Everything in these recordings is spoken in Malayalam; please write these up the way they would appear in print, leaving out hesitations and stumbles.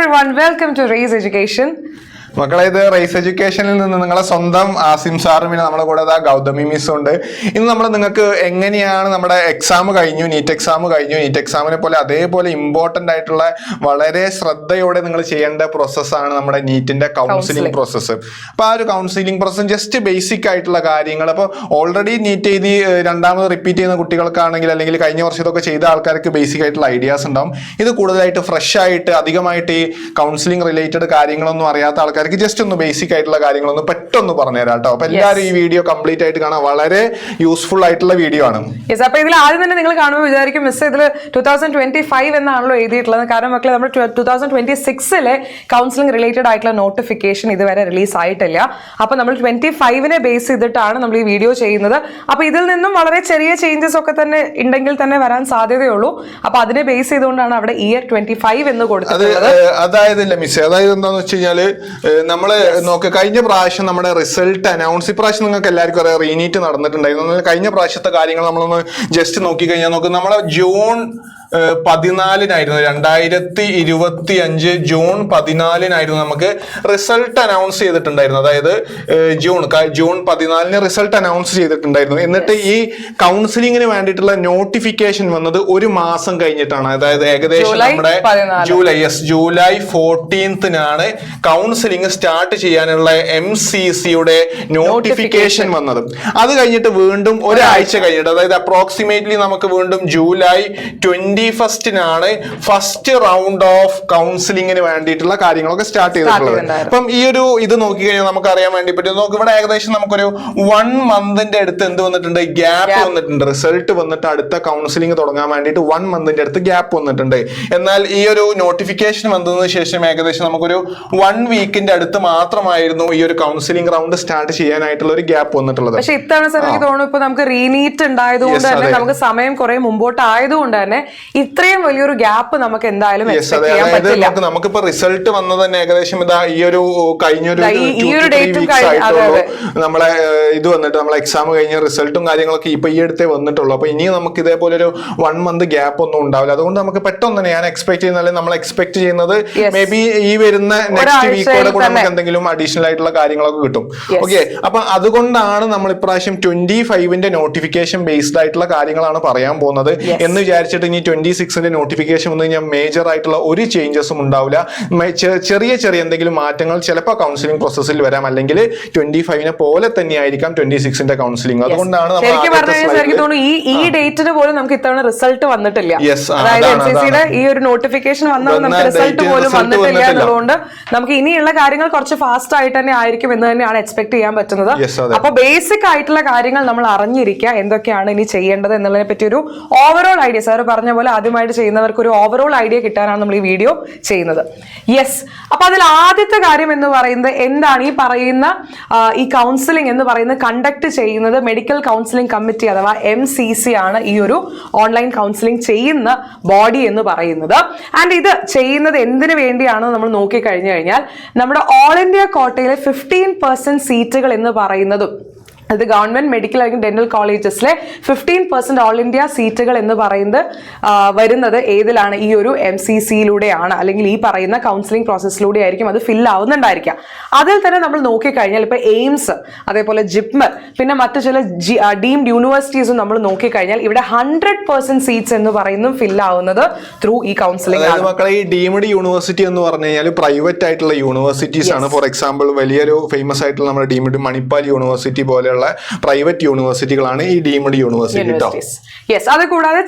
everyone, welcome to Raise Education. മക്കളെ, ഇത് റേസ് എഡ്യൂക്കേഷനിൽ നിന്ന് നിങ്ങളെ സ്വന്തം ആസിം സാറും പിന്നെ നമ്മുടെ കൂടെ ഗൗതമി മിസ്സും ഉണ്ട്. ഇന്ന് നമ്മൾ നിങ്ങൾക്ക് എങ്ങനെയാണ് നമ്മുടെ എക്സാം കഴിഞ്ഞു, നീറ്റ് എക്സാമിനെ പോലെ അതേപോലെ ഇമ്പോർട്ടന്റ് ആയിട്ടുള്ള വളരെ ശ്രദ്ധയോടെ നിങ്ങൾ ചെയ്യേണ്ട പ്രോസസ്സാണ് നമ്മുടെ നീറ്റിന്റെ കൗൺസിലിംഗ് പ്രോസസ്സ്. അപ്പൊ ആ ഒരു കൗൺസിലിംഗ് പ്രോസസ് ജസ്റ്റ് ബേസിക് ആയിട്ടുള്ള കാര്യങ്ങൾ. അപ്പോൾ ഓൾറെഡി നീറ്റ് എഴുതി രണ്ടാമത് റിപ്പീറ്റ് ചെയ്യുന്ന കുട്ടികൾക്കാണെങ്കിൽ അല്ലെങ്കിൽ കഴിഞ്ഞ വർഷം ഇതൊക്കെ ചെയ്ത ആൾക്കാർക്ക് ബേസിക് ആയിട്ടുള്ള ഐഡിയാസ് ഉണ്ടാവും. ഇത് കൂടുതലായിട്ട് ഫ്രഷ് ആയിട്ട് അധികമായിട്ട് ഈ കൗൺസിലിംഗ് റിലേറ്റഡ് കാര്യങ്ങളൊന്നും അറിയാത്ത ആൾക്കാർക്ക് ജസ്റ്റ് ഒന്ന് ബേസിക് ആയിട്ടുള്ള കാര്യങ്ങളൊന്ന് പെട്ടെന്ന് പറഞ്ഞുതരാം കേട്ടോ. അപ്പൊ എല്ലാവരും ഈ വീഡിയോ കംപ്ലീറ്റ് ആയിട്ട് കാണാൻ വളരെ യൂസ്ഫുൾ ആയിട്ടുള്ള വീഡിയോ ആണ്. അപ്പൊ ഇതിൽ ആദ്യം തന്നെ നിങ്ങൾ കാണുമ്പോൾ വിചാരിക്കും മിസ് ഇതിൽ 2025 എന്നാണല്ലോ എഴുതിയിട്ടുള്ളത്. കാരണം മക്കളെ നമ്മൾ 2026 കൗൺസിലിംഗ് റിലേറ്റഡ് ആയിട്ടുള്ള നോട്ടിഫിക്കേഷൻ ഇതുവരെ റിലീസ് ആയിട്ടില്ല. അപ്പൊ നമ്മൾ 25 ബേസ് ചെയ്തിട്ടാണ് നമ്മൾ ഈ വീഡിയോ ചെയ്യുന്നത്. അപ്പൊ ഇതിൽ നിന്നും വളരെ ചെറിയ ചേഞ്ചസ് ഒക്കെ തന്നെ ഉണ്ടെങ്കിൽ തന്നെ വരാൻ സാധ്യതയുള്ളൂ. അപ്പൊ അതിനെ ബേസ് ചെയ്തുകൊണ്ടാണ് അവിടെ ഇയർ 25 എന്ന് കൊടുത്തിട്ടുള്ളത്. അതായത് എന്താന്ന് വെച്ച് കഴിഞ്ഞാല് നമ്മള് നോക്ക്, കഴിഞ്ഞ പ്രാവശ്യം നമ്മുടെ റിസൾട്ട് അനൗൺസ്, ഇപ്രാവശ്യം നിങ്ങൾക്ക് എല്ലാവർക്കും അറിയാം റീനീറ്റ് നടന്നിട്ടുണ്ടായിരുന്നു. കഴിഞ്ഞ പ്രാവശ്യത്തെ കാര്യങ്ങൾ നമ്മളൊന്ന് ജസ്റ്റ് നോക്കി കഴിഞ്ഞാൽ നോക്ക്, നമ്മളെ ജൂൺ 14 2025 ജൂൺ 14 നമുക്ക് റിസൾട്ട് അനൗൺസ് ചെയ്തിട്ടുണ്ടായിരുന്നു. അതായത് ജൂൺ 14 റിസൾട്ട് അനൗൺസ് ചെയ്തിട്ടുണ്ടായിരുന്നു. എന്നിട്ട് ഈ കൗൺസിലിങ്ങിന് വേണ്ടിയിട്ടുള്ള നോട്ടിഫിക്കേഷൻ വന്നത് ഒരു മാസം കഴിഞ്ഞിട്ടാണ്. അതായത് ഏകദേശം നമ്മുടെ ജൂലൈ 14 കൗൺസിലിംഗ് സ്റ്റാർട്ട് ചെയ്യാനുള്ള MCCയുടെ നോട്ടിഫിക്കേഷൻ വന്നത്. അത് കഴിഞ്ഞിട്ട് വീണ്ടും ഒരാഴ്ച കഴിഞ്ഞിട്ട്, അതായത് അപ്രോക്സിമേറ്റ്ലി നമുക്ക് വീണ്ടും ജൂലൈ 21 ഫസ്റ്റ് റൗണ്ട് ഓഫ് കൗൺസിലിംഗിന് വേണ്ടിയിട്ടുള്ള കാര്യങ്ങളൊക്കെ സ്റ്റാർട്ട് ചെയ്തിട്ടുള്ളത്. അപ്പം ഈ ഒരു ഇത് നോക്കി കഴിഞ്ഞാൽ നമുക്ക് അറിയാൻ വേണ്ടി പറ്റും. നോക്ക്, ഇവിടെ ഏകദേശം നമുക്കൊരു 1 മന്തിന്റെ അടുത്ത് എന്ത് വന്നിട്ടുണ്ട്, ഗ്യാപ്പ് വന്നിട്ടുണ്ട്. റിസൾട്ട് വന്നിട്ട് അടുത്ത കൗൺസിലിംഗ് തുടങ്ങാൻ വേണ്ടിയിട്ട് 1 മന്തിന്റെ അടുത്ത് ഗ്യാപ്പ് വന്നിട്ടുണ്ട്. എന്നാൽ ഈ ഒരു നോട്ടിഫിക്കേഷൻ വന്നതിന് ശേഷം ഏകദേശം നമുക്കൊരു 1 വീക്കിന്റെ അടുത്ത് മാത്രമായിരുന്നു ഈ ഒരു കൗൺസിലിംഗ് റൗണ്ട് സ്റ്റാർട്ട് ചെയ്യാനായിട്ടുള്ള ഒരു ഗ്യാപ്പ് വന്നിട്ടുള്ളത്. പക്ഷെ ഇത്തവണ എനിക്ക് തോന്നുന്നു ഇപ്പൊ നമുക്ക് റീനീറ്റ് ഉണ്ടായതുകൊണ്ട് തന്നെ നമുക്ക് സമയം കുറെ മുമ്പോട്ട് ആയതുകൊണ്ട് തന്നെ ഇത്രയും വലിയൊരു ഗ്യാപ്പ് നമുക്ക് എന്തായാലും നമുക്കിപ്പോ റിസൾട്ട് വന്നത് തന്നെ ഏകദേശം ഇതാ ഈ ഒരു കഴിഞ്ഞൊരു നമ്മളെ ഇത് വന്നിട്ട് നമ്മളെ എക്സാം കഴിഞ്ഞ റിസൾട്ടും കാര്യങ്ങളൊക്കെ ഇപ്പൊ ഈ അടുത്തേ വന്നിട്ടുള്ളൂ. അപ്പൊ ഇനി നമുക്ക് ഇതേപോലെ ഒരു 1 മന്ത് ഗ്യാപ്പ് ഒന്നും ഉണ്ടാവില്ല. അതുകൊണ്ട് നമുക്ക് പെട്ടെന്ന് തന്നെ ഞാൻ എക്സ്പെക്ട് ചെയ്യുന്നത്, നമ്മൾ എക്സ്പെക്ട് ചെയ്യുന്നത് മേ ബി ഈ വരുന്ന നെക്സ്റ്റ് വീക്കോടെ കൂടെ നമുക്ക് എന്തെങ്കിലും അഡീഷണൽ ആയിട്ടുള്ള കാര്യങ്ങളൊക്കെ കിട്ടും. ഓക്കെ, അപ്പൊ അതുകൊണ്ടാണ് നമ്മൾ ഇപ്രാവശ്യം 25 നോട്ടിഫിക്കേഷൻ ബേസ്ഡ് ആയിട്ടുള്ള കാര്യങ്ങളാണ് പറയാൻ പോകുന്നത് എന്ന് വിചാരിച്ചിട്ട് ഇനി 26 നോട്ടിഫിക്കേഷൻ വന്നു കഴിഞ്ഞാൽ മേജർ ആയിട്ടുള്ള ഒരു ചേഞ്ചസും ഉണ്ടാവില്ല. ചെറിയ എന്തെങ്കിലും മാറ്റങ്ങൾ ചിലപ്പോൾ കൗൺസിലിംഗ് പ്രോസസ്സിൽ വരാം, അല്ലെങ്കിൽ 25 പോലെ തന്നെയായിരിക്കാം 26 കൗൺസിലിംഗ്. അതുകൊണ്ടാണ് ഈ ഡേറ്റിന് പോലും നമുക്ക് ഇത്തവണ റിസൾട്ട് വന്നിട്ടില്ല. ഈ ഒരു നോട്ടിഫിക്കേഷൻ വന്നത് നമുക്ക് റിസൾട്ട് പോലും വന്നിട്ടില്ല എന്നുള്ളതുകൊണ്ട് നമുക്ക് ഇനിയുള്ള കാര്യങ്ങൾ കുറച്ച് ഫാസ്റ്റ് ആയിട്ട് തന്നെ ആയിരിക്കും എന്ന് തന്നെയാണ് എക്സ്പെക്ട് ചെയ്യാൻ പറ്റുന്നത്. അപ്പൊ ബേസിക് ആയിട്ടുള്ള കാര്യങ്ങൾ നമ്മൾ അറിഞ്ഞിരിക്കുക, എന്തൊക്കെയാണ് ഇനി ചെയ്യേണ്ടത് എന്നുള്ളതിനെ പറ്റി ഒരു ഓവറോൾ ഐഡിയ, സാർ പറഞ്ഞ പോലെ ആദ്യമായിട്ട് ചെയ്യുന്നവർക്ക് ഒരു ഓവറോൾ ഐഡിയ കിട്ടാനാണ് നമ്മൾ ഈ വീഡിയോ ചെയ്യുന്നത്. അപ്പൊ അതിൽ ആദ്യത്തെ കാര്യം എന്ന് പറയുന്നത് എന്താണ്, ഈ പറയുന്ന ഈ കൗൺസിലിംഗ് എന്ന് പറയുന്നത് കണ്ടക്ട് ചെയ്യുന്നത് മെഡിക്കൽ കൗൺസിലിംഗ് കമ്മിറ്റി അഥവാ MCC ആണ് ഈ ഒരു ഓൺലൈൻ കൗൺസിലിംഗ് ചെയ്യുന്ന ബോഡി എന്ന് പറയുന്നത്. ആൻഡ് ഇത് ചെയ്യുന്നത് എന്തിനു വേണ്ടിയാണെന്ന് നമ്മൾ നോക്കിക്കഴിഞ്ഞു കഴിഞ്ഞാൽ നമ്മുടെ ഓൾ ഇന്ത്യ കോട്ടയിലെ 15% സീറ്റുകൾ എന്ന് പറയുന്നതും, അത് ഗവൺമെന്റ് മെഡിക്കൽ അല്ലെങ്കിൽ ഡെന്റൽ കോളേജസിലെ 15% ഓൾ ഇന്ത്യ സീറ്റുകൾ എന്ന് പറയുന്നത് വരുന്നത് ഏതിലാണ്, ഈ ഒരു MCCയിലൂടെയാണ്, അല്ലെങ്കിൽ ഈ പറയുന്ന കൗൺസിലിംഗ് പ്രോസസ്സിലൂടെ ആയിരിക്കും അത് ഫിൽ ആവുന്നുണ്ടായിരിക്കാം. അതിൽ തന്നെ നമ്മൾ നോക്കിക്കഴിഞ്ഞാൽ ഇപ്പൊ എയിംസ്, അതേപോലെ ജിപ്മർ, പിന്നെ മറ്റു ചില ഡീംഡ് യൂണിവേഴ്സിറ്റീസും നമ്മൾ നോക്കിക്കഴിഞ്ഞാൽ ഇവിടെ 100% സീറ്റ്സ് എന്ന് പറയുന്നതും ഫിൽ ആവുന്നത് ത്രൂ ഈ കൗൺസിലിംഗ് ആണ്. മക്കളെ, ഈ ഡീംഡ് യൂണിവേഴ്സിറ്റി എന്ന് പറഞ്ഞു കഴിഞ്ഞാൽ പ്രൈവറ്റ് ആയിട്ടുള്ള യൂണിവേഴ്സിറ്റീസ് ആണ്. ഫോർ എക്സാമ്പിൾ വലിയൊരു ഫേമസ് ആയിട്ടുള്ള നമ്മുടെ ഡീംഡ് മണിപ്പാൽ യൂണിവേഴ്സിറ്റി പോലെയുള്ള പ്രൈവറ്റ് യൂണിവേഴ്സിറ്റികളാണ് ഈ ഡീംഡ് യൂണിവേഴ്സിറ്റി. അത് കൂടാതെ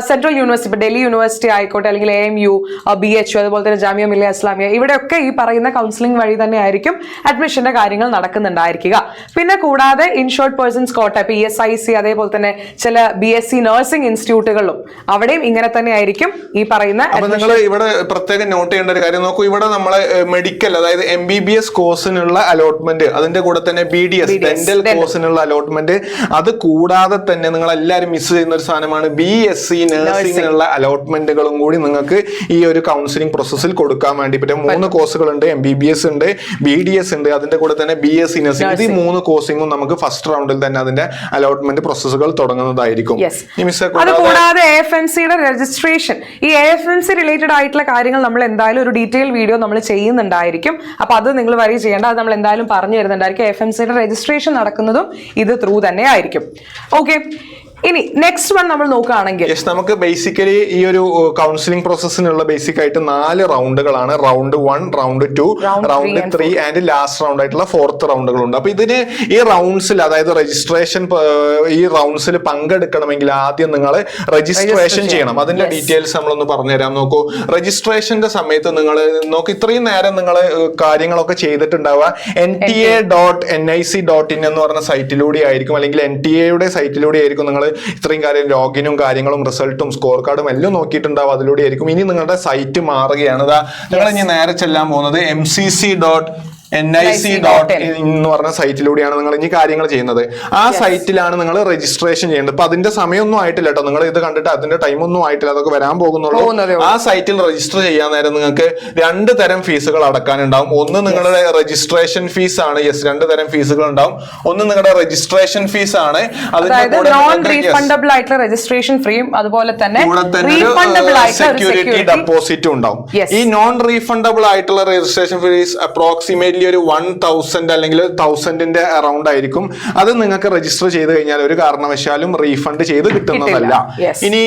സെൻട്രൽ യൂണിവേഴ്സിറ്റി, ഡൽഹി യൂണിവേഴ്സിറ്റി ആയിക്കോട്ടെ, അല്ലെങ്കിൽ AMU, BHU, അതുപോലെ തന്നെ ജാമിയ മില്ലിയ ഇസ്ലാമിയ, ഇവിടെയൊക്കെ ഈ പറയുന്ന കൗൺസിലിംഗ് വഴി തന്നെ ആയിരിക്കും അഡ്മിഷന്റെ കാര്യങ്ങൾ നടക്കുന്നുണ്ടായിരിക്കുക. പിന്നെ കൂടാതെ ഇൻഷോർഡ് പേഴ്സൺസ് കോട്ട, PSIC, അതേപോലെ തന്നെ ചില BSc നഴ്സിംഗ് ഇൻസ്റ്റിറ്റ്യൂട്ടുകളിലും അവിടെയും ഇങ്ങനെ തന്നെ ആയിരിക്കും ഈ പറയുന്ന. നിങ്ങൾ ഇവിടെ പ്രത്യേകം നോട്ട് ചെയ്യേണ്ട ഒരു കാര്യം നോക്കൂ, ഇവിടെ നമ്മളെ മെഡിക്കൽ, അതായത് MBBS കോഴ്സിനുള്ള അലോട്ട്മെന്റ്, അതിന്റെ കൂടെ തന്നെ BDS ഡെന്റൽ കോഴ്സിന് കോഴ്സിനുള്ള അലോട്ട്മെന്റ്. അത് കൂടാതെ തന്നെ നിങ്ങൾ എല്ലാവരും മിസ് ചെയ്യുന്ന ഒരു സാധനമാണ് BSc നഴ്സിംഗിനുള്ള അലോട്ട്മെന്റുകളും കൂടി നിങ്ങൾക്ക് ഈ ഒരു കൗൺസിലിംഗ് പ്രോസസ്സിൽ കൊടുക്കാൻ വേണ്ടി പറ്റും. 3 കോഴ്സുകളുണ്ട്, MBBS ഉണ്ട്, BDS ഉണ്ട്, അതിന്റെ കൂടെ തന്നെ BSc നഴ്സിംഗ്. ഇത് 3 കോഴ്സിംഗും നമുക്ക് ഫസ്റ്റ് റൗണ്ടിൽ തന്നെ അതിന്റെ അലോട്ട്മെന്റ് പ്രോസസ്സുകൾ തുടങ്ങുന്നതായിരിക്കും. അതുകൂടാതെ AFMCയുടെ രജിസ്ട്രേഷൻ, ഈ AFMC റിലേറ്റഡ് ആയിട്ടുള്ള കാര്യങ്ങൾ നമ്മൾ എന്തായാലും ഒരു ഡീറ്റെയിൽ വീഡിയോ നമ്മൾ ചെയ്യുന്നുണ്ടായിരിക്കും. അപ്പൊ അത് നിങ്ങൾ വരി ചെയ്യേണ്ട, അത് നമ്മൾ എന്തായാലും പറഞ്ഞു തരുന്നുണ്ടായിരിക്കും. AFMCയുടെ രജിസ്ട്രേഷൻ നടക്കുന്നതും ഇത് ത്രൂ തന്നെ ആയിരിക്കും. ഓക്കെ, ഇനി നെക്സ്റ്റ് വൺ നമ്മൾ നോക്കുകയാണെങ്കിൽ നമുക്ക് ബേസിക്കലി ഈ ഒരു കൗൺസിലിംഗ് പ്രോസസ്സിനുള്ള ബേസിക് ആയിട്ട് 4 റൗണ്ടുകളാണ്. Round 1, round 2, round 3 and last round ആയിട്ടുള്ള 4th റൗണ്ടുകളുണ്ട്. അപ്പൊ ഇതിന് ഈ റൗണ്ട്സിൽ, അതായത് രജിസ്ട്രേഷൻ, ഈ റൗണ്ട്സിൽ പങ്കെടുക്കണമെങ്കിൽ ആദ്യം നിങ്ങൾ രജിസ്ട്രേഷൻ ചെയ്യണം. അതിന്റെ ഡീറ്റെയിൽസ് നമ്മളൊന്ന് പറഞ്ഞുതരാം. നോക്കൂ, രജിസ്ട്രേഷന്റെ സമയത്ത് നിങ്ങൾ നോക്കൂ, ഇത്രയും നേരം നിങ്ങൾ കാര്യങ്ങളൊക്കെ ചെയ്തിട്ടുണ്ടാവുക nta.nic.in എന്ന് പറഞ്ഞ സൈറ്റിലൂടെ ആയിരിക്കും, അല്ലെങ്കിൽ NTA സൈറ്റിലൂടെ ആയിരിക്കും നിങ്ങൾ ഇത്രയും കാര്യം ലോഗിനും കാര്യങ്ങളും റിസൾട്ടും സ്കോർ കാർഡും എല്ലാം നോക്കിയിട്ടുണ്ടാവും. അതിലൂടെ ആയിരിക്കും. ഇനി നിങ്ങളുടെ സൈറ്റ് മാറുകയാണ്. നിങ്ങൾ ഇനി നേരെ ചെല്ലാൻ പോകുന്നത് mcc.nic.in എന്ന് പറഞ്ഞ സൈറ്റിലൂടെയാണ് നിങ്ങൾ ഇനി കാര്യങ്ങൾ ചെയ്യുന്നത്. ആ സൈറ്റിലാണ് നിങ്ങൾ രജിസ്ട്രേഷൻ ചെയ്യേണ്ടത്. അപ്പൊ അതിന്റെ സമയമൊന്നും ആയിട്ടില്ല കേട്ടോ, നിങ്ങൾ ഇത് കണ്ടിട്ട് അതിന്റെ ടൈം ഒന്നും ആയിട്ടില്ല, അതൊക്കെ വരാൻ പോകുന്നുള്ളൂ. ആ സൈറ്റിൽ രജിസ്റ്റർ ചെയ്യാൻ നേരം നിങ്ങൾക്ക് 2 തരം ഫീസുകൾ അടക്കാനുണ്ടാവും. ഒന്ന് നിങ്ങളുടെ രജിസ്ട്രേഷൻ ഫീസ് ആണ്. 2 തരം ഫീസുകൾ ഉണ്ടാവും. ഒന്ന് നിങ്ങളുടെ രജിസ്ട്രേഷൻ ഫീസ് ആണ്, റീഫണ്ടബിൾ ആയിട്ടുള്ള രജിസ്ട്രേഷൻ ഫ്രീയും അതുപോലെ തന്നെ സെക്യൂരിറ്റി ഡെപ്പോസിറ്റും ഉണ്ടാവും. ഈ നോൺ റീഫണ്ടബിൾ ആയിട്ടുള്ള രജിസ്ട്രേഷൻ ഫീസ് അപ്രോക്സിമേറ്റ്ലി ഒരു 1000 അല്ലെങ്കിൽ 1000ന്റെ അറൌണ്ട് ആയിരിക്കും. അത് നിങ്ങൾക്ക് രജിസ്റ്റർ ചെയ്ത് കഴിഞ്ഞാൽ ഒരു കാരണവശാലും റീഫണ്ട് ചെയ്ത് കിട്ടുന്നതല്ല. ഇനി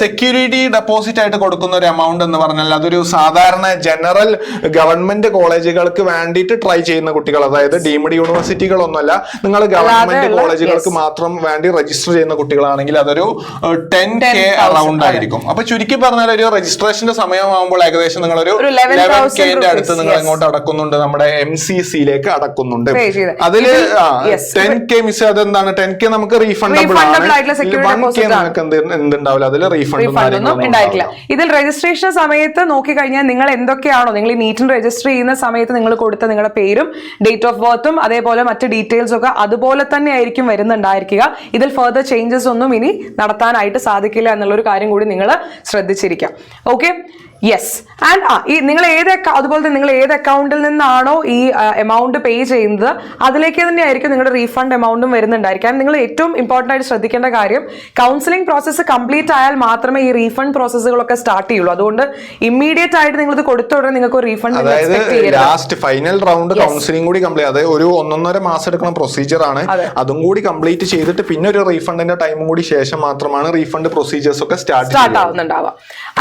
സെക്യൂരിറ്റി ഡെപ്പോസിറ്റ് ആയിട്ട് കൊടുക്കുന്ന ഒരു എമൗണ്ട് എന്ന് പറഞ്ഞാൽ അതൊരു സാധാരണ ജനറൽ ഗവൺമെന്റ് കോളേജുകൾക്ക് വേണ്ടിയിട്ട് ട്രൈ ചെയ്യുന്ന കുട്ടികൾ, അതായത് ഡീംഡ് യൂണിവേഴ്സിറ്റികളൊന്നുമല്ല, നിങ്ങൾ ഗവൺമെന്റ് കോളേജുകൾക്ക് മാത്രം വേണ്ടി രജിസ്റ്റർ ചെയ്യുന്ന കുട്ടികളാണെങ്കിൽ അതൊരു 10K അറൌണ്ട് ആയിരിക്കും. അപ്പൊ ചുരുക്കി പറഞ്ഞാൽ ഒരു രജിസ്ട്രേഷന്റെ സമയമാകുമ്പോൾ ഏകദേശം നിങ്ങളൊരു 11Kന്റെ അടുത്ത് നിങ്ങൾ എങ്ങോട്ട് അടക്കുന്നുണ്ട്, നമ്മുടെ MCCയിലേക്ക് അടക്കുന്നുണ്ട്. അതില് 10K മിസ്, അതെന്താണ് 10K നമുക്ക് റീഫണ്ടബിൾ ആണ്. 1K നിങ്ങൾക്ക് എന്തുണ്ടാവില്ല, അതിൽ റീഫണ്ട് ഉണ്ടായിട്ടില്ല. ഇതിൽ രജിസ്ട്രേഷൻ സമയത്ത് നോക്കിക്കഴിഞ്ഞാൽ നിങ്ങൾ എന്തൊക്കെയാണോ നിങ്ങൾ ഈ നീറ്റിന് രജിസ്റ്റർ ചെയ്യുന്ന സമയത്ത് നിങ്ങൾ കൊടുത്ത നിങ്ങളുടെ പേരും ഡേറ്റ് ഓഫ് ബർത്തും അതേപോലെ മറ്റ് ഡീറ്റെയിൽസും ഒക്കെ അതുപോലെ തന്നെ ആയിരിക്കും വരുന്നുണ്ടായിരിക്കുക. ഇതിൽ ഫർദർ ചേഞ്ചസ് ഒന്നും ഇനി നടത്താനായിട്ട് സാധിക്കില്ല എന്നുള്ളൊരു കാര്യം കൂടി നിങ്ങൾ ശ്രദ്ധിച്ചിരിക്കാം. Okay, yes. ആൻഡ് ഈ നിങ്ങൾ അതുപോലെ തന്നെ നിങ്ങൾ ഏത് അക്കൗണ്ടിൽ നിന്നാണോ ഈ എമൗണ്ട് പേ ചെയ്യുന്നത് അതിലേക്ക് തന്നെ ആയിരിക്കും നിങ്ങളുടെ റീഫണ്ട് എമൗണ്ടും വരുന്നുണ്ടായിരിക്കും. നിങ്ങൾ ഏറ്റവും ഇമ്പോർട്ടന്റ് ആയിട്ട് ശ്രദ്ധിക്കേണ്ട കാര്യം, കൗൺസിലിംഗ് പ്രോസസ്സ് കംപ്ലീറ്റ് ആയാൽ മാത്രമേ ഈ റീഫണ്ട് പ്രോസസ്സുകളൊക്കെ സ്റ്റാർട്ട് ചെയ്യുള്ളൂ. അതുകൊണ്ട് ഇമ്മീഡിയറ്റ് ആയിട്ട് നിങ്ങൾ ഇത് കൊടുത്ത ഉടനെ നിങ്ങൾക്ക് refund, last final round counselling കൂടി കംപ്ലീറ്റ്, അതായത് ഒരു 1.5 മാസം എടുക്കുന്ന പ്രൊസീജിയർ ആണ്. അതും കൂടി കംപ്ലീറ്റ് ചെയ്തിട്ട് പിന്നെ ഒരു റീഫണ്ടിന്റെ ടൈമും കൂടി ശേഷം മാത്രമാണ് റീഫണ്ട് പ്രൊസീജിയേഴ്സ് ഒക്കെ സ്റ്റാർട്ട് ആവുന്നുണ്ടാവുക.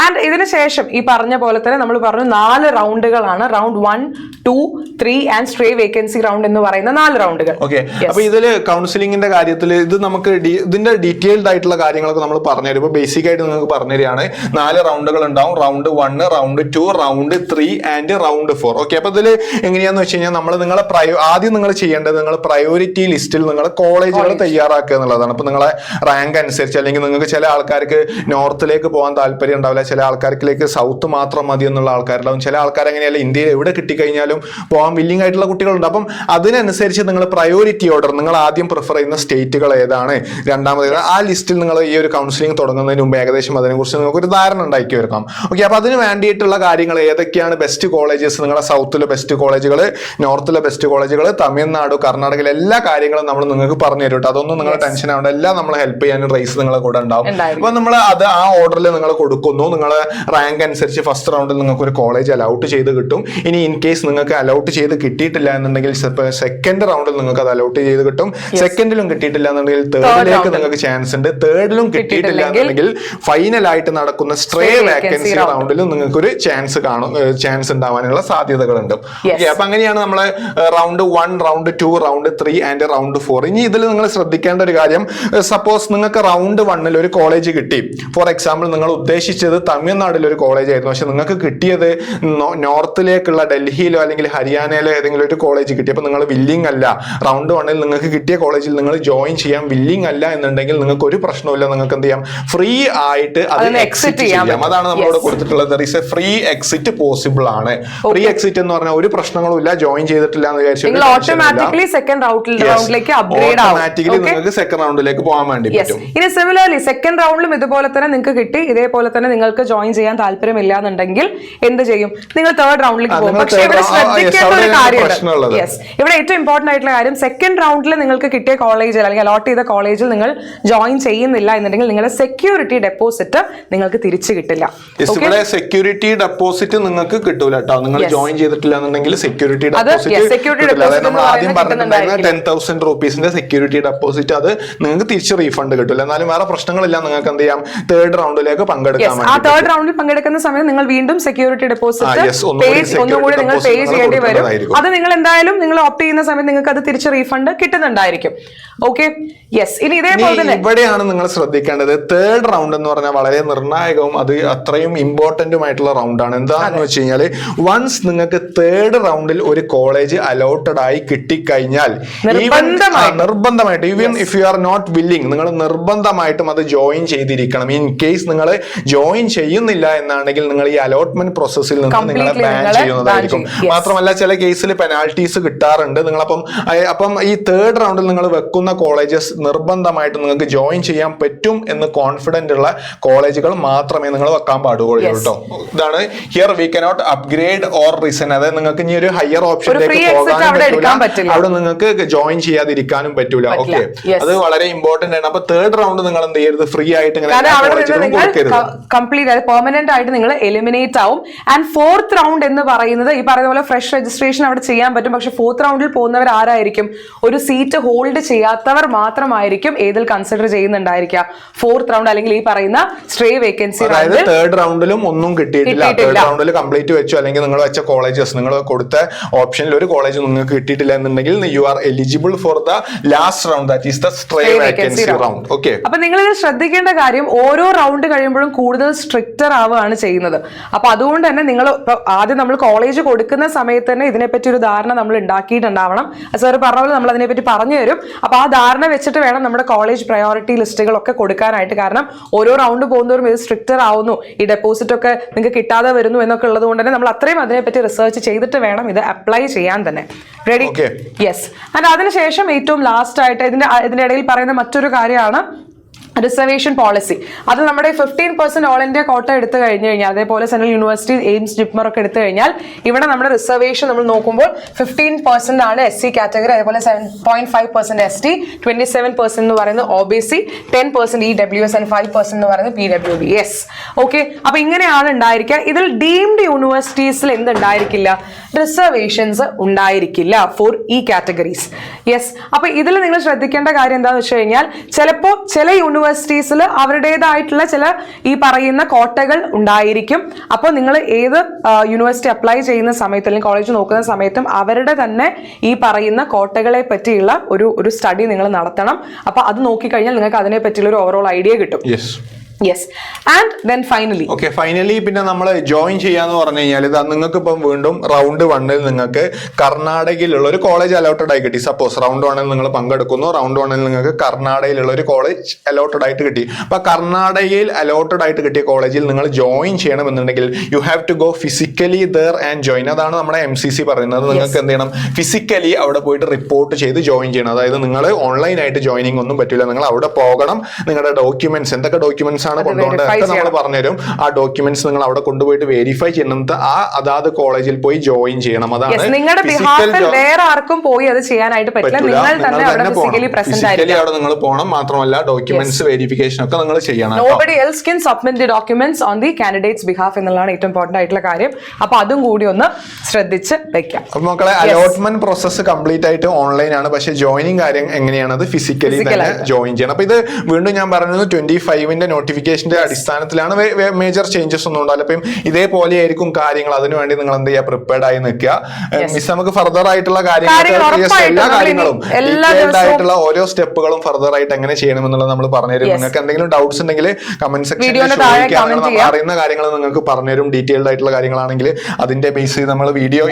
ആൻഡ് ഇതിന് ശേഷം ഈ പറഞ്ഞ പോലെ തന്നെ നമ്മൾ പറഞ്ഞു 4 റൗണ്ടുകളാണ്. Round 1, 2, 3 and stray vacancy round എന്ന് പറയുന്ന 4 റൗണ്ടുകൾ. ഓക്കെ, അപ്പൊ ഇതില് കൗൺസിലിംഗിന്റെ കാര്യത്തിൽ ഇത് നമുക്ക് ഇതിന്റെ ഡീറ്റെയിൽഡ് ആയിട്ടുള്ള കാര്യങ്ങളൊക്കെ നമ്മൾ പറഞ്ഞുതരും. ഇപ്പൊ ബേസിക് ആയിട്ട് നിങ്ങൾക്ക് പറഞ്ഞുതരികയാണ്. 4 റൗണ്ടുകൾ ഉണ്ടാവും. Round 1, round 2, round 3 and round 4. Okay, അപ്പൊ ഇതിൽ എങ്ങനെയാന്ന് വെച്ച് കഴിഞ്ഞാൽ നിങ്ങളെ ആദ്യം നിങ്ങൾ ചെയ്യേണ്ടത് നിങ്ങൾ പ്രയോറിറ്റി ലിസ്റ്റിൽ നിങ്ങൾ കോളേജുകൾ തയ്യാറാക്കുക എന്നുള്ളതാണ്. അപ്പൊ നിങ്ങളെ റാങ്ക് അനുസരിച്ച്, അല്ലെങ്കിൽ നിങ്ങൾക്ക് ചില ആൾക്കാർക്ക് നോർത്തിലേക്ക് പോകാൻ താല്പര്യം ഉണ്ടാവില്ല, ചില ആൾക്കാർക്ക് സൗത്ത് മാത്രം മതി എന്നുള്ള ആൾക്കാരുണ്ടാവും, ചില ആൾക്കാർ അങ്ങനെയല്ല, ഇന്ത്യയിൽ എവിടെ കിട്ടിക്കഴിഞ്ഞാലും പോകാൻ വില്ലിംഗ് ആയിട്ടുള്ള കുട്ടികളുണ്ട്. അപ്പം അതിനനുസരിച്ച് നിങ്ങൾ പ്രയോറിറ്റി ഓർഡർ, നിങ്ങൾ ആദ്യം പ്രിഫർ ചെയ്യുന്ന സ്റ്റേറ്റുകൾ ഏതാണ്, രണ്ടാമത് ആ ലിസ്റ്റിൽ നിങ്ങൾ ഈ ഒരു കൗൺസിലിംഗ് തുടങ്ങുന്നതിന് മുമ്പ് ഏകദേശം അതിനെക്കുറിച്ച് നിങ്ങൾക്ക് ഒരു ധാരണ ഉണ്ടാക്കി വെക്കാം. ഓക്കെ, അപ്പൊ അതിന് വേണ്ടിയിട്ടുള്ള കാര്യങ്ങൾ ഏതൊക്കെയാണ്, ബെസ്റ്റ് കോളേജസ്, നിങ്ങളുടെ സൗത്തിലെ ബെസ്റ്റ് കോളേജുകൾ, നോർത്തിലെ ബെസ്റ്റ് കോളേജുകൾ, തമിഴ്നാട്, കർണാടകയിലെ എല്ലാ കാര്യങ്ങളും നമ്മൾ നിങ്ങൾക്ക് പറഞ്ഞു തരും. അതൊന്നും നിങ്ങൾ ടെൻഷൻ ആവേണ്ട, എല്ലാം നമ്മൾ ഹെൽപ്പ് ചെയ്യാനും റേസ് നിങ്ങളെ കൂടെ ഉണ്ടാവും. അപ്പൊ നമ്മൾ അത് ആ ഓർഡറിൽ നിങ്ങൾ കൊടുക്കുന്നു. നിങ്ങളെ റാങ്ക് അനുസരിച്ച് ഫസ്റ്റ് റൗണ്ടിൽ നിങ്ങൾക്ക് ഒരു കോളേജ് അലൗട്ട് ചെയ്ത് കിട്ടും. ഇനി ഇൻ കേസ് നിങ്ങൾക്ക് അലൗട്ട് ചെയ്ത് കിട്ടിയിട്ടില്ല എന്നുണ്ടെങ്കിൽ സെക്കൻഡ് റൗണ്ടിൽ നിങ്ങൾക്ക് അത് അലൗട്ട് ചെയ്ത് കിട്ടും. സെക്കൻഡിലും കിട്ടിയിട്ടില്ല എന്നുണ്ടെങ്കിൽ തേർഡിലേക്ക് നിങ്ങൾക്ക് ചാൻസ് ഉണ്ട്. തേർഡിലും കിട്ടിയിട്ടില്ല എന്നുണ്ടെങ്കിൽ ഫൈനൽ ആയിട്ട് നടക്കുന്ന സ്ട്രേ വേക്കൻസി റൗണ്ടിലും നിങ്ങൾക്ക് ഒരു ചാൻസ് ഉണ്ടാവാനുള്ള സാധ്യതകളുണ്ട്. അപ്പൊ അങ്ങനെയാണ് നമ്മള് round 1, round 2, round 3 and round 4. ഇനി ഇതിൽ നിങ്ങൾ ശ്രദ്ധിക്കേണ്ട ഒരു കാര്യം, സപ്പോസ് നിങ്ങൾക്ക് റൗണ്ട് 1 ഒരു കോളേജ് കിട്ടി. ഫോർ എക്സാമ്പിൾ നിങ്ങൾ ഉദ്ദേശിച്ചത് തമിഴ്നാട്ടിൽ ഒരു കോളേജ് ആയിരുന്നു, പക്ഷെ നിങ്ങൾക്ക് കിട്ടിയത് നോർത്തിലേക്കുള്ള ഡൽഹിയിലോ അല്ലെങ്കിൽ ഹരിയാനയിലോ ഏതെങ്കിലും ഒരു കോളേജ് കിട്ടി, അപ്പൊ നിങ്ങൾ വില്ലിംഗ് അല്ല, റൗണ്ട് 1 നിങ്ങൾക്ക് കിട്ടിയ കോളേജിൽ നിങ്ങൾ ജോയിൻ ചെയ്യാൻ വില്ലിംഗ് അല്ല എന്നുണ്ടെങ്കിൽ നിങ്ങൾക്ക് ഒരു പ്രശ്നമില്ല, നിങ്ങൾക്ക് എന്ത് ചെയ്യാം, ഫ്രീ ആയിട്ട് അത് എക്സിറ്റ് ചെയ്യാം. അതാണ് നമ്മളോട് കൊടുത്തിട്ടുള്ളത്. There is A free exit possible ആണ്. ഫ്രീ എക്സിറ്റ് എന്ന് പറഞ്ഞാൽ ഒരു പ്രശ്നങ്ങളും ഇല്ല, ജോയിൻ ചെയ്തിട്ടില്ല എന്ന് വിചാരിച്ചു ഓട്ടോമാറ്റിക്കലി സെക്കൻഡ് റൗണ്ടിലേക്ക് അപ്ഗ്രേഡ് ആവും. നിങ്ങൾക്ക് സെക്കൻഡ് റൗണ്ടിലേക്ക് പോകാൻ വേണ്ടി പറ്റും. ഇനി സിമിലർലി സെക്കൻഡ് റൗണ്ടിലും ഇതുപോലെ തന്നെ നിങ്ങൾക്ക് കിട്ടി, ഇതേപോലെ തന്നെ നിങ്ങൾക്ക് ജോയിൻ ചെയ്യാൻ താല്പര്യമില്ല എന്നുണ്ടെങ്കിൽ എന്ത് ചെയ്യും, നിങ്ങൾ തേർഡ് റൗണ്ടിലേക്ക് പോകും. പക്ഷേ ഇവിടെ ശ്രദ്ധിക്കേണ്ട ഒരു കാര്യമുണ്ട്. യെസ്, ഇവിടെ ഏറ്റവും ഇമ്പോർട്ടന്റ് ആയിട്ടുള്ള കാര്യം, സെക്കൻഡ് റൗണ്ടിൽ നിങ്ങൾക്ക് കിട്ടിയ കോളേജിൽ അല്ലെങ്കിൽ അലോട്ട് ചെയ്ത കോളേജിൽ നിങ്ങൾ ജോയിൻ ചെയ്യുന്നില്ല എന്നുണ്ടെങ്കിൽ നിങ്ങളുടെ സെക്യൂരിറ്റി ഡെപ്പോസിറ്റ് നിങ്ങൾക്ക് തിരിച്ചു കിട്ടില്ല. ഇവിടെ സെക്യൂരിറ്റി ഡെപ്പോസിറ്റ് നിങ്ങൾക്ക് കിട്ടൂല കേട്ടോ, നിങ്ങൾ ജോയിൻ ചെയ്തിട്ടില്ല എന്നുണ്ടെങ്കിൽ സെക്യൂരിറ്റി ഡെപ്പോസിറ്റ് നമ്മൾ ആദ്യം പറഞ്ഞിട്ടുണ്ടായിരുന്ന 10,000 rupeesന്റെ സെക്യൂരിറ്റി ഡെപ്പോസിറ്റ് അത് നിങ്ങൾക്ക് തിരിച്ച് റീഫണ്ട് കിട്ടില്ല. എന്നാലും വേറെ പ്രശ്നങ്ങളില്ല, നിങ്ങൾക്ക് എന്ത് ചെയ്യാം, തേർഡ് റൗണ്ടിലേക്ക് പങ്കെടുക്കാൻ. ആ തേർഡ് റൗണ്ടിൽ പങ്കെടുക്കുന്ന സമയത്ത് നിങ്ങൾ വീണ്ടും സെക്യൂരിറ്റി ഡെപ്പോസിറ്റ് ഒന്നുകൂടി നിങ്ങൾ പേ ചെയ്യേണ്ടി വരും. അത് നിങ്ങൾ എന്തായാലും നിങ്ങൾ ഓപ്റ്റ് ചെയ്യുന്ന സമയത്ത് നിങ്ങൾക്ക് അത് തിരിച്ച് റീഫണ്ട് കിട്ടുന്നുണ്ടായിരിക്കും. Okay, yes. ഇനി ഇതേപോലെ തന്നെ ഇവിടെയാണ് നിങ്ങൾ ശ്രദ്ധിക്കേണ്ടത്, തേർഡ് റൗണ്ട് എന്ന് പറഞ്ഞാൽ വളരെ നിർണായകവും അത് അത്രയും ഇമ്പോർട്ടന്റുമായിട്ടുള്ള റൗണ്ടാണ്. എന്താണെന്ന് വെച്ച് കഴിഞ്ഞാൽ വൺസ് നിങ്ങൾക്ക് തേർഡ് റൗണ്ടിൽ ഒരു കോളേജ് അലോട്ടഡ് ആയി കിട്ടിക്കഴിഞ്ഞാൽ നിർബന്ധമായിട്ട്, even if you are not willing, നിങ്ങൾ നിർബന്ധമായിട്ടും അത് ജോയിൻ ചെയ്തിരിക്കണം. ഇൻ കേസ് നിങ്ങൾ ജോയിൻ ചെയ്യുന്നില്ല എന്നാണെങ്കിൽ നിങ്ങൾ ഈ അലോട്ട്മെന്റ് പ്രോസസ്സിൽ നിന്ന് നിങ്ങളെ ബാൻ ചെയ്യുന്നതായിരിക്കും. മാത്രമല്ല ചില കേസിൽ പെനാൽറ്റീസ് കിട്ടാറുണ്ട്. അപ്പം ഈ തേർഡ് റൗണ്ടിൽ നിങ്ങൾ വെക്കുന്ന കോളേജസ് നിർബന്ധമായിട്ട് നിങ്ങൾക്ക് ജോയിൻ ചെയ്യാൻ പറ്റും എന്ന് കോൺഫിഡന്റ് ഉള്ള കോളേജുകൾ മാത്രമേ നിങ്ങൾ വെക്കാൻ പാടുള്ളൂ കേട്ടോ. ഇതാണ് here we cannot upgrade or resign. അതായത് നിങ്ങൾക്ക് ഇനി ഒരു ഹയർ ഓപ്ഷനിലേക്ക് പോകാനും പറ്റില്ല, അവിടെ നിങ്ങൾക്ക് ജോയിൻ ചെയ്യാതിരിക്കാനും പറ്റൂല. ഓക്കെ, അത് വളരെ ഇമ്പോർട്ടന്റ് ആണ്. അപ്പൊ തേർഡ് റൗണ്ട് നിങ്ങൾ എന്ത് ചെയ്യരുത്, ഫ്രീ ആയിട്ട് കംപ്ലീറ്റ് പെർമനന്റ് ആയിട്ട് നിങ്ങൾ എലിമിനേറ്റ് ആവും. ആൻഡ് ഫോർത്ത് റൗണ്ട് എന്ന് പറയുന്നത് ഈ പറയുന്ന പോലെ ഫ്രഷ് രജിസ്ട്രേഷൻ അവിടെ ചെയ്യാൻ പറ്റും. പക്ഷെ ഫോർത്ത് റൗണ്ടിൽ പോകുന്നവർ ആരായിരിക്കും, ഒരു സീറ്റ് ഹോൾഡ് ചെയ്യാത്തവർ മാത്രമായിരിക്കും ഏതിൽ കൺസിഡർ ചെയ്യുന്നുണ്ടായിരിക്കുക, ഫോർത്ത് റൗണ്ട് അല്ലെങ്കിൽ ഈ പറയുന്ന സ്ട്രേ വേക്കൻസി. അതായത് തേർഡ് റൗണ്ടിലും ഒന്നും കിട്ടിയിട്ടില്ല, തേർഡ് റൗണ്ടിൽ കംപ്ലീറ്റ് വെച്ചു അല്ലെങ്കിൽ നിങ്ങൾ വെച്ച കോളേജസ്, നിങ്ങൾ കൊടുത്ത ഓപ്ഷനിൽ ഒരു കോളേജ് നിങ്ങൾക്ക് കിട്ടിയിട്ടില്ല എന്നുണ്ടെങ്കിൽ you are eligible for the last round, that is the stray vacancy round. Okay, അപ്പൊ നിങ്ങൾ ഇത് ശ്രദ്ധിക്കേണ്ട കാര്യം, ഓരോ റൗണ്ട് കഴിയുമ്പോഴും കൂടുതൽ സ്ട്രിക്റ്റർ ആവുകയാണ് ചെയ്യുന്നത്. അപ്പൊ അതുകൊണ്ട് തന്നെ നിങ്ങൾ ആദ്യം നമ്മൾ കോളേജ് കൊടുക്കുന്ന സമയത്ത് തന്നെ ഇതിനെപ്പറ്റി ഒരു ധാരണ നമ്മൾ ഉണ്ടാക്കിയിട്ടുണ്ടാവണം. സാർ പറഞ്ഞ പോലെ നമ്മൾ അതിനെപ്പറ്റി പറഞ്ഞു തരും. അപ്പൊ ആ ധാരണ വെച്ചിട്ട് വേണം നമ്മുടെ കോളേജ് പ്രയോറിറ്റി ലിസ്റ്റുകളൊക്കെ കൊടുക്കാനായിട്ട്. കാരണം ഓരോ റൗണ്ട് പോകുന്നവരും ഇത് സ്ട്രിക്റ്റർ ആവുന്നു, ഈ ഡെപ്പോസിറ്റ് ഒക്കെ നിങ്ങൾക്ക് കിട്ടാതെ വരുന്നു എന്നൊക്കെ ഉള്ളത് കൊണ്ട് തന്നെ നമ്മൾ അത്രയും അതിനെപ്പറ്റി റിസർച്ച് ചെയ്തിട്ട് വേണം ഇത് അപ്ലൈ ചെയ്യാൻ തന്നെ. റെഡി? യെസ്. ആൻഡ് അതിനുശേഷം ഏറ്റവും ലാസ്റ്റ് ആയിട്ട് ഇതിന്റെ ഇടയിൽ പറയുന്ന മറ്റൊരു കാര്യമാണ് റിസർവേഷൻ പോളിസി. അത് നമ്മുടെ 15% ഓൾ ഇന്ത്യ കോട്ട എടുത്തു കഴിഞ്ഞു കഴിഞ്ഞാൽ, അതേപോലെ സെൻട്രൽ യൂണിവേഴ്സിറ്റി, എയിംസ്, ജിപ്മർ ഒക്കെ എടുത്തു കഴിഞ്ഞാൽ ഇവിടെ നമ്മുടെ റിസർവേഷൻ നമ്മൾ നോക്കുമ്പോൾ 15% ആണ് SC കാറ്റഗറി, അതേപോലെ 7.5% ST, 27% എന്ന് പറയുന്നത് OBC, 10% EWS ആൻഡ് 5% എന്ന് പറയുന്നത് PWB. Yes, okay. അപ്പൊ ഇങ്ങനെയാണ് ഉണ്ടായിരിക്കുക. ഇതിൽ ഡീംഡ് യൂണിവേഴ്സിറ്റീസിൽ എന്തുണ്ടായിരിക്കില്ല, റിസർവേഷൻസ് ഉണ്ടായിരിക്കില്ല ഫോർ ഈ കാറ്റഗറീസ്. യെസ്. അപ്പൊ ഇതിൽ നിങ്ങൾ ശ്രദ്ധിക്കേണ്ട കാര്യം എന്താണെന്ന് വെച്ച് കഴിഞ്ഞാൽ, ചിലപ്പോൾ ചില യൂണിവേഴ്സിറ്റീസിൽ അവരുടേതായിട്ടുള്ള ചില ഈ പറയുന്ന കോട്ടകൾ ഉണ്ടായിരിക്കും. അപ്പോൾ നിങ്ങൾ ഏത് യൂണിവേഴ്സിറ്റി അപ്ലൈ ചെയ്യുന്ന സമയത്ത് അല്ലെങ്കിൽ കോളേജ് നോക്കുന്ന സമയത്തും അവരുടെ തന്നെ ഈ പറയുന്ന കോട്ടകളെ പറ്റിയുള്ള ഒരു സ്റ്റഡി നിങ്ങൾ നടത്തണം. അപ്പൊ അത് നോക്കിക്കഴിഞ്ഞാൽ നിങ്ങൾക്ക് അതിനെ പറ്റിയുള്ള ഒരു ഓവറോൾ ഐഡിയ കിട്ടും. യെസ്. ആൻഡ് ദെൻ ഫൈനലി പിന്നെ നമ്മൾ ജോയിൻ ചെയ്യാന്ന് പറഞ്ഞു കഴിഞ്ഞാൽ ഇത് നിങ്ങൾക്ക് ഇപ്പം വീണ്ടും റൗണ്ട് 1 നിങ്ങൾക്ക് കർണാടകയിലുള്ള ഒരു കോളേജ് അലോട്ടഡ് ആയി കിട്ടി. സപ്പോസ് റൗണ്ട് 1 നിങ്ങൾ പങ്കെടുക്കുന്നു, റൗണ്ട് 1 നിങ്ങൾക്ക് കർണാടകയിലുള്ള ഒരു കോളേജ് അലോട്ടഡ് ആയിട്ട് കിട്ടി. അപ്പൊ കർണാടകയിൽ അലോട്ടഡ് ആയിട്ട് കിട്ടിയ കോളേജിൽ നിങ്ങൾ ജോയിൻ ചെയ്യണമെന്നുണ്ടെങ്കിൽ you have to go physically there and join. അതാണ് നമ്മുടെ MCC പറയുന്നത്. നിങ്ങൾക്ക് എന്ത് ചെയ്യണം, ഫിസിക്കലി അവിടെ പോയിട്ട് റിപ്പോർട്ട് ചെയ്ത് ജോയിൻ ചെയ്യണം. അതായത് നിങ്ങൾ ഓൺലൈൻ ആയിട്ട് ജോയിനിങ് ഒന്നും പറ്റില്ല, നിങ്ങൾ അവിടെ പോകണം. നിങ്ങളുടെ ഡോക്യുമെന്റ്സ്, എന്തൊക്കെ ഡോക്യുമെന്റ്സ് ആണ് കൊണ്ടുപോകേണ്ടത് നമ്മൾ പറഞ്ഞുതരും. ആ ഡോക്യുമെന്റ്സ് നിങ്ങൾ അവിടെ കൊണ്ടുപോയിട്ട് വെരിഫൈ ചെയ്യണം. അതാത് കോളേജിൽ പോയി ജോയിൻ ചെയ്യണം. അതാണ് നിങ്ങളുടെ ബിഹാഫിൽ വേറെ ആർക്കും പോയി അത് ചെയ്യാനായിട്ട് പറ്റില്ല, നിങ്ങൾ തന്നെ അവിടെ ഫിസിക്കലി പ്രസന്റ് ആയിരിക്കണം. അവിടെ നിങ്ങൾ പോകണം. മാത്രമല്ല ഡോക്യുമെന്റ്സ് വെരിഫിക്കേഷൻ ഒക്കെ നിങ്ങൾ ചെയ്യണം. Nobody else can submit the documents on the candidate's behalf എന്നുള്ളതാണ് ഏറ്റവും ഇമ്പോർട്ടന്റ് ആയിട്ടുള്ള കാര്യം. അപ്പൊ അതും കൂടി ഒന്ന് ശ്രദ്ധിച്ച് വെക്കാം. അപ്പൊ മക്കളെ, അലോട്ട്മെന്റ് പ്രോസസ് കംപ്ലീറ്റ് ആയിട്ട് ഓൺലൈൻ ആണ്. പക്ഷെ ജോയിനിങ് കാര്യം എങ്ങനെയാണ്, അത് ഫിസിക്കലി തന്നെ ജോയിൻ ചെയ്യണം. അപ്പൊ ഇത് വീണ്ടും ഞാൻ പറഞ്ഞത് 25ന്റെ നോട്ടിഫിക്കേഷൻ നോട്ടിഫിക്കേഷന്റെ അടിസ്ഥാനത്തിലാണ് മേജർ ചേഞ്ചസ് ഒന്നും ഉണ്ടാവില്ല. അപ്പം ഇതേപോലെ ആയിരിക്കും കാര്യങ്ങൾ. അതിനുവേണ്ടി നിങ്ങൾ എന്ത് ചെയ്യുക, പ്രിപ്പയർഡ് ആയി നിൽക്കുക. മിസ് നമുക്ക് ഫർദർ ആയിട്ടുള്ള എല്ലാ കാര്യങ്ങളും ആയിട്ടുള്ള ഓരോ സ്റ്റെപ്പുകളും ഫർദർ ആയിട്ട് എങ്ങനെ ചെയ്യണമെന്നുള്ളത് നമ്മൾ പറഞ്ഞുതരും. നിങ്ങൾക്ക് എന്തെങ്കിലും ഡൗട്ട്സ് ഉണ്ടെങ്കിൽ കമന്റ് സെക്ഷനിൽ അറിയുന്ന കാര്യങ്ങൾ നിങ്ങൾക്ക് പറഞ്ഞുതരും. ഡീറ്റെയിൽഡ് ആയിട്ടുള്ള കാര്യങ്ങളാണെങ്കിൽ അതിന്റെ ബേസ് ചെയ്ത് നമ്മൾ വീഡിയോ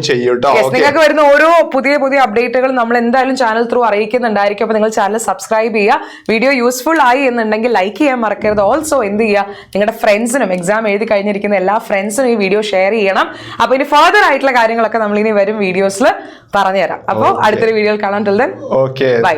ചെയ്യും കേട്ടോ. നിങ്ങൾക്ക് വരുന്ന ഓരോ പുതിയ പുതിയ അപ്ഡേറ്റുകൾ നമ്മൾ എന്തായാലും ചാനൽ ത്രൂ അറിയിക്കുന്നുണ്ടായിരിക്കും. അപ്പൊ നിങ്ങൾ ചാനൽ സബ്സ്ക്രൈബ് ചെയ്യുക. വീഡിയോ യൂസ്ഫുൾ ആയി എന്നുണ്ടെങ്കിൽ ലൈക്ക് ചെയ്യാൻ മറക്കരുത്. ഓൾസോ എന്ത് ചെയ്യുക, നിങ്ങളുടെ ഫ്രണ്ട്സിനും എക്സാം എഴുതി കഴിഞ്ഞിരിക്കുന്ന എല്ലാ ഫ്രണ്ട്സിനും ഈ വീഡിയോ ഷെയർ ചെയ്യണം. അപ്പൊ ഇനി ഫർദർ ആയിട്ടുള്ള കാര്യങ്ങളൊക്കെ നമ്മൾ ഇനി വരും വീഡിയോസിൽ പറഞ്ഞുതരാം. അപ്പോൾ അടുത്തൊരു വീഡിയോയിൽ കാണാൻ. Till then, by.